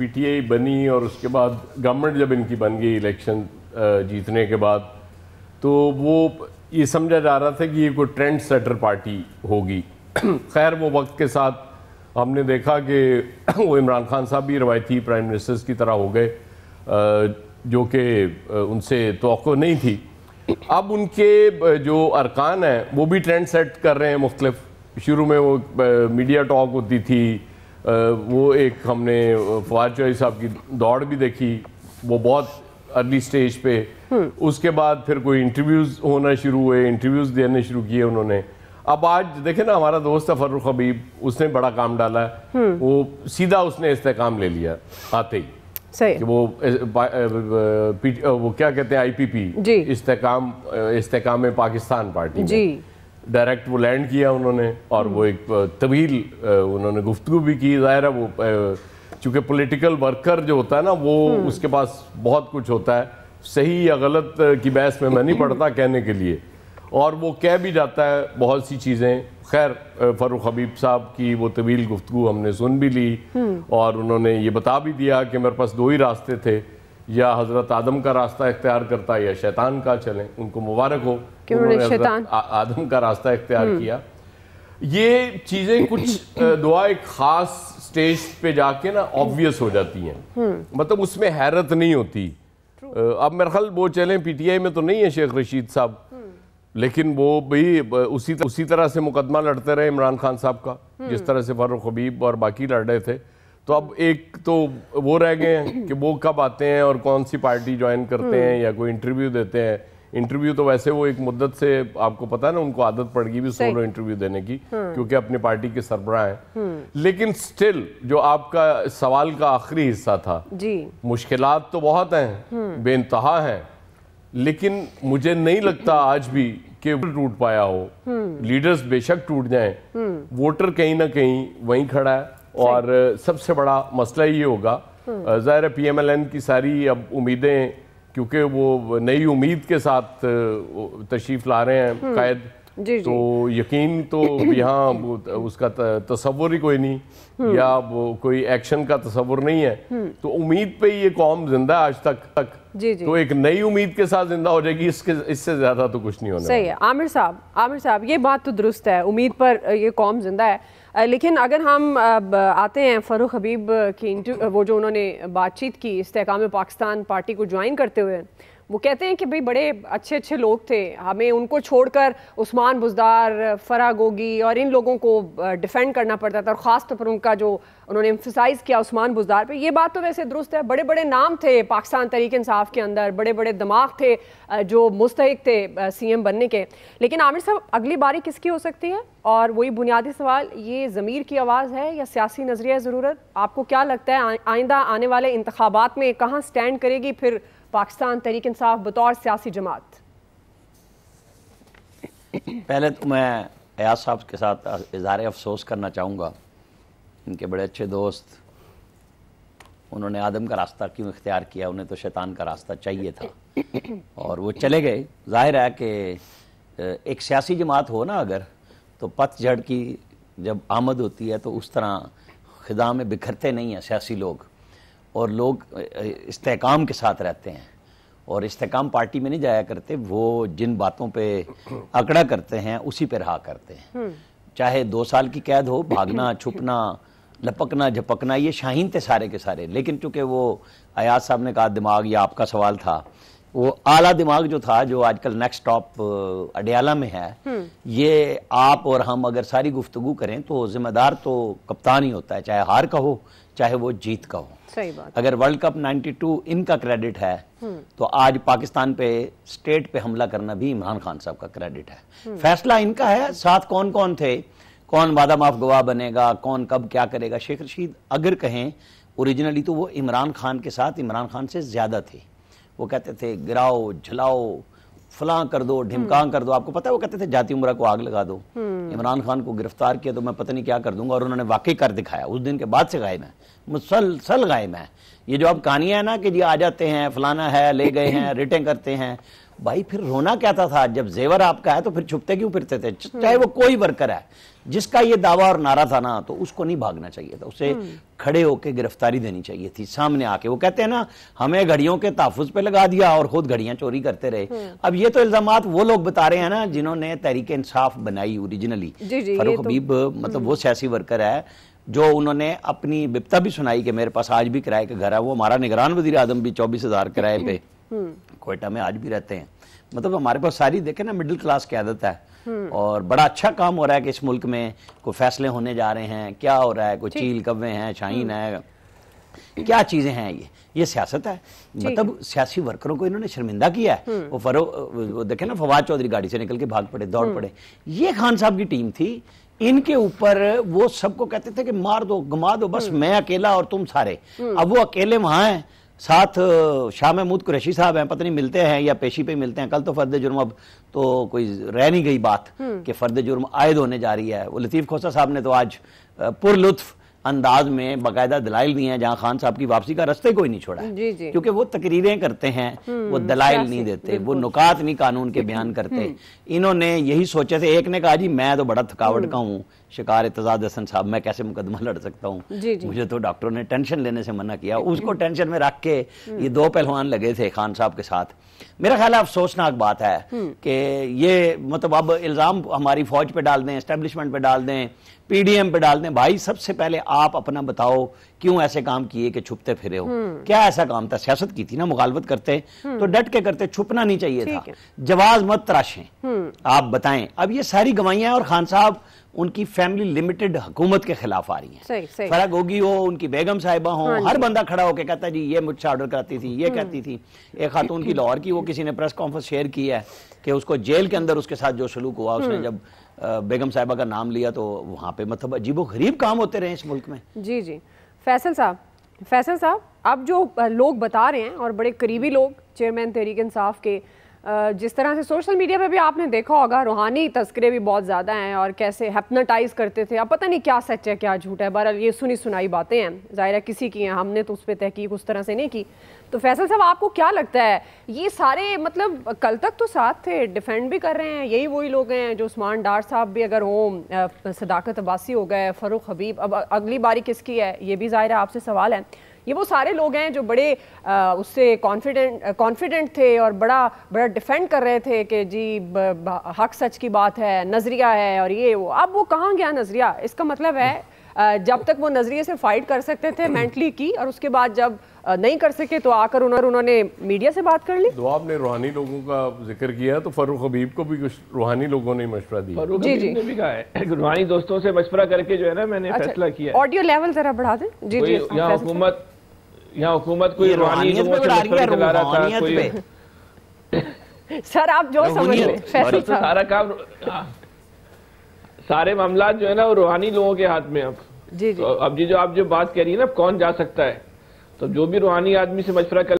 PTI बनी और उसके बाद गवर्नमेंट जब इनकी बन गई इलेक्शन जीतने के बाद, तो वो ये समझा जा रहा था कि ये कोई ट्रेंड सेटर पार्टी होगी। खैर वो वक्त के साथ हमने देखा कि वो इमरान खान साहब भी रवायती प्राइम मिनिस्टर्स की तरह हो गए, जो कि उनसे तवक्को नहीं थी। अब उनके जो अरकान हैं वो भी ट्रेंड सेट कर रहे हैं मुख्तलिफ। शुरू में वो मीडिया टॉक होती थी, वो एक हमने फवाद चौधरी साहब की दौड़ भी देखी, वो बहुत अर्ली स्टेज पे। उसके बाद फिर कोई इंटरव्यूज़ होना शुरू हुए, इंटरव्यूज़ देने शुरू किए उन्होंने। अब आज देखे ना, हमारा दोस्त है फर्रुख हबीब, उसने बड़ा काम डाला है। वो सीधा उसने इस्तेकाम ले लिया आते ही, सही कि वो क्या कहते हैं IPP, इस्तेकाम पाकिस्तान पार्टी में डायरेक्ट वो लैंड किया उन्होंने। और वो एक तवील उन्होंने गुफ्तगू भी की। ज़ाहिर है वो चूँकि पॉलिटिकल वर्कर जो होता है ना, वो उसके पास बहुत कुछ होता है, सही या गलत की बहस में मैं नहीं पढ़ता कहने के लिए, और वो कह भी जाता है बहुत सी चीज़ें। खैर फर्रुख हबीब साहब की वो तवील गुफ्तगू हमने सुन भी ली, और उन्होंने ये बता भी दिया कि मेरे पास दो ही रास्ते थे, या हज़रत आदम का रास्ता इख्तियार करता या शैतान का। चलें, उनको मुबारक हो कि उन्होंने हज़रत आदम का रास्ता इख्तियार किया। ये चीज़ें कुछ दुआ एक ख़ास स्टेज पे जाके ना ऑब्वियस हो जाती हैं, मतलब उसमें हैरत नहीं होती। अब मेरे ख्याल वो चलें PTI में तो नहीं है शेख रशीद साहब, लेकिन वो भी उसी तरह से मुकदमा लड़ते रहे इमरान खान साहब का, जिस तरह से फर्रुख हबीब और बाकी लड़ रहे थे। तो अब एक तो वो रह गए हैं कि वो कब आते हैं और कौन सी पार्टी ज्वाइन करते हैं या कोई इंटरव्यू देते हैं। इंटरव्यू तो वैसे वो एक मुद्दत से, आपको पता है ना, उनको आदत पड़ गई भी सोलो इंटरव्यू देने की, क्योंकि अपनी पार्टी के सरबराह हैं। लेकिन स्टिल जो आपका सवाल का आखिरी हिस्सा था, मुश्किलात तो बहुत हैं, बेइंतहा हैं, लेकिन मुझे नहीं लगता आज भी कि टूट पाया हो। लीडर्स बेशक टूट जाएं, वोटर कहीं ना कहीं वहीं खड़ा है। और सबसे बड़ा मसला ये होगा, ज़ाहिर है PMLN की सारी अब उम्मीदें, क्योंकि वो नई उम्मीद के साथ तशरीफ़ ला रहे हैं कायद, तो यकीन तो यहाँ उसका तसव्वुर ही कोई नहीं, या वो कोई एक्शन का तसव्वुर नहीं है। तो उम्मीद पे ये कौम जिंदा है आज तक। तो एक नई उम्मीद के साथ जिंदा हो जाएगी, इससे ज़्यादा तो कुछ नहीं होने। सही है आमिर साहब, ये बात तो दुरुस्त है, उम्मीद पर ये कौम जिंदा है। लेकिन अगर हम आते हैं फर्रुख हबीब की वो जो उन्होंने बातचीत की इस्तेकाम पाकिस्तान पार्टी को ज्वाइन करते हुए, वो कहते हैं कि भाई बड़े अच्छे लोग थे, हमें उनको छोड़कर उस्मान बुज़दार, फराह गोगी और इन लोगों को डिफेंड करना पड़ता था, और ख़ास तौर पर उनका जो उन्होंने एम्फसाइज़ किया उस्मान बुज़दार पे। ये बात तो वैसे दुरुस्त है, बड़े बड़े नाम थे पाकिस्तान तहरीक इंसाफ के अंदर, बड़े बड़े दिमाग थे जो मुस्तहिक थे CM बनने के। लेकिन आमिर साहब, अगली बारी किसकी हो सकती है? और वही बुनियादी सवाल, ये ज़मीर की आवाज़ है या सियासी नज़रिया ज़रूरत? आपको क्या लगता है आइंदा आने वाले इंतखाबात में कहाँ स्टैंड करेगी फिर पाकिस्तान तहरीक इंसाफ बतौर सियासी जमात? पहले तो मैं अयाज साहब के साथ इज़हार अफसोस करना चाहूँगा, इनके बड़े अच्छे दोस्त, उन्होंने आदम का रास्ता क्यों इख्तियार किया, उन्हें तो शैतान का रास्ता चाहिए था और वो चले गए। जाहिर है कि एक सियासी जमात हो ना अगर, तो पतझड़ की जब आमद होती है तो उस तरह खिदा में बिखरते नहीं हैं सियासी लोग, और लोग इस्तेकाम के साथ रहते हैं और इस्तेकाम पार्टी में नहीं जाया करते। वो जिन बातों पे अकड़ा करते हैं उसी पे रहा करते हैं, चाहे 2 साल की कैद हो, भागना छुपना लपकना झपकना, ये शाहीन थे सारे के सारे। लेकिन चूंकि वो अयाज साहब ने कहा दिमाग, या आपका सवाल था, वो आला दिमाग जो था, जो आजकल नेक्स्ट स्टॉप अडियाला में है, ये आप और हम अगर सारी गुफ्तगू करें तो जिम्मेदार तो कप्तान ही होता है, चाहे हार का हो चाहे वो जीत का हो। सही बात। अगर वर्ल्ड कप 92 इनका क्रेडिट है, तो आज पाकिस्तान पे स्टेट पे हमला करना भी इमरान खान साहब का क्रेडिट है। फैसला इनका है, साथ कौन कौन थे, कौन वादा माफ गवाह बनेगा, कौन कब क्या करेगा। शेख रशीद अगर कहें ओरिजिनली तो वो इमरान खान के साथ, इमरान खान से ज्यादा थे। वो कहते थे गिराओ झलाओ फलां कर दो, ढिमकां कर दो। आपको पता है वो कहते थे जाती उमरा को आग लगा दो। इमरान खान को गिरफ्तार किया तो मैं पता नहीं क्या कर दूंगा, और उन्होंने वाकई कर दिखाया। उस दिन के बाद से गायब है, मुसलसल गायब है। ये जो अब कहानियां है ना कि जी आ जाते हैं, फलाना है, ले गए हैं, रिटें करते हैं, भाई फिर रोना कहता था, जब जेवर आपका है तो फिर छुपते क्यों फिरते थे? चाहे वो कोई वर्कर है, जिसका ये दावा और नारा था ना, तो उसको नहीं भागना चाहिए था, उसे खड़े होकर गिरफ्तारी देनी चाहिए थी सामने आके। वो कहते हैं ना, हमें घड़ियों के तहफ़्फ़ुज़ पे लगा दिया और खुद घड़ियां चोरी करते रहे। अब ये तो इल्जामात वो लोग बता रहे हैं ना जिन्होंने तहरीक इंसाफ बनाई ओरिजिनली। फारूक हबीब मतलब वो सियासी वर्कर है जो उन्होंने अपनी बिपता भी सुनाई कि मेरे पास आज भी किराए का घर है। वो हमारा निगरान वज़ीर आज़म भी 24,000 किराए पे कोयटा में आज भी रहते हैं। मतलब हमारे पास सारी देखे ना मिडिल क्लास की आदत है। और बड़ा अच्छा काम हो रहा है कि इस मुल्क में कोई फैसले होने जा रहे हैं, क्या हो रहा है, कोई चील कव्वे हैं, शाहीन है, क्या चीजें हैं, ये सियासत है। मतलब सियासी वर्करों को इन्होंने शर्मिंदा किया है। वो देखे ना, फवाद चौधरी गाड़ी से निकल के भाग पड़े, दौड़ पड़े। ये खान साहब की टीम थी, इनके ऊपर वो सबको कहते थे कि मार दो, गमा दो, बस मैं अकेला और तुम सारे। अब वो अकेले वहां हैं, साथ शाह महमूद कुरैशी साहब हैं, पता नहीं मिलते हैं या पेशी पे मिलते हैं। कल तो फर्द जुर्म, अब तो कोई रह नहीं गई बात कि फर्द जुर्म आयद होने जा रही है। वो लतीफ़ खोसा साहब ने तो आज पुरलुत्फ अंदाज में बाकायदा दलाइल दिए हैं, जहां खान साहब की वापसी का रास्ते कोई नहीं छोड़ा है। क्योंकि वो तकरीरें करते हैं, वो दलाइल नहीं देते, वो नुकात नहीं कानून के बयान करते। इन्होंने यही सोचे थे, एक ने कहा जी मैं तो बड़ा थकावट का हूँ, शिकार एतजाद हसन साहब, मैं कैसे मुकदमा लड़ सकता हूँ, मुझे तो डॉक्टरों ने टेंशन लेने से मना किया। उसको टेंशन में रख के ये दो पहलवान लगे थे खान साहब के साथ। मेरा ख्याल है अफसोसनाक बात है कि ये मतलब अब इल्जाम हमारी फौज पे डाल दें, एस्टेब्लिशमेंट पे डाल दें, पीडीएम पे डाल दें। भाई सबसे पहले आप अपना बताओ, क्यों ऐसे काम किए कि छुपते फिरे हो? क्या ऐसा काम था? सियासत की थी ना, मुखालफत करते तो डट के करते, छुपना नहीं चाहिए था। जवाज मत तराशें, आप बताएं। अब ये सारी गवाहियां हैं और खान साहब उनकी फैमिली लिमिटेड हुकूमत के खिलाफ आ रही हैं। फराग होगी हो, उनकी बेगम साहिबा हो, हर बंदा खड़ा होकर कहता है जी ये मुझसे ऑर्डर कराती थी, ये कहती थी। एक खातून की लाहौर की, वो किसी ने प्रेस कॉन्फ्रेंस शेयर की है कि उसको जेल के अंदर उसके साथ जो सलूक हुआ, उसने जब बेगम साहिबा का नाम लिया तो वहां पे मतलब अजीबो गरीब काम होते रहे इस मुल्क में। जी जी फैसल साहब, अब जो लोग बता रहे हैं और बड़े करीबी लोग चेयरमैन तहरीक इंसाफ के, जिस तरह से सोशल मीडिया पे भी आपने देखा होगा, रूहानी तस्करे भी बहुत ज़्यादा हैं और कैसे हिप्नोटाइज करते थे। अब पता नहीं क्या सच है क्या झूठ है, बहरहाल ये सुनी सुनाई बातें हैं, ज़ाहिर है किसी की हैं, हमने तो उस पर तहकीक उस तरह से नहीं की। तो फैसल साहब, आपको क्या लगता है ये सारे मतलब कल तक तो साथ थे, डिफेंड भी कर रहे हैं, यही वही लोग हैं जो उस्मान डार साहब भी अगर हों, सदाकत अब्बासी हो गए, फ़ारूक हबीब, अब अगली बारी किसकी है ये भी ज़ाहिर है आपसे सवाल है। ये वो सारे लोग हैं जो बड़े उससे कॉन्फिडेंट थे और बड़ा डिफेंड कर रहे थे कि जी हक सच की बात है, नज़रिया है और ये वो। अब वो कहाँ गया नज़रिया? इसका मतलब है जब तक वो नज़रिए से फाइट कर सकते थे मेंटली की, और उसके बाद जब नहीं कर सके तो आकर उन्होंने मीडिया से बात कर ली। तो आपने रूहानी लोगों का जिक्र किया तो फारूक हबीब को भी कुछ रूहानी लोगों ने मशवरा दिया। फारूक हबीब ने भी कहा है रूहानी दोस्तों से मशवरा करके जो है ना मैंने फैसला किया। ऑडियो लेवल जरा बढ़ा दें। जी जी, यहाँ हुकूमत कोई रूहानी लोगों से मशवरा चला रहा था कोई। सर आप जो समझ रहे सारा काम, सारे मामला जो है ना वो रूहानी लोगों के हाथ में। अब जी जी, अब जी जो आप जो बात कह रही है ना कौन जा सकता है, तो जो भी रूहानी आदमी से मशवरा कर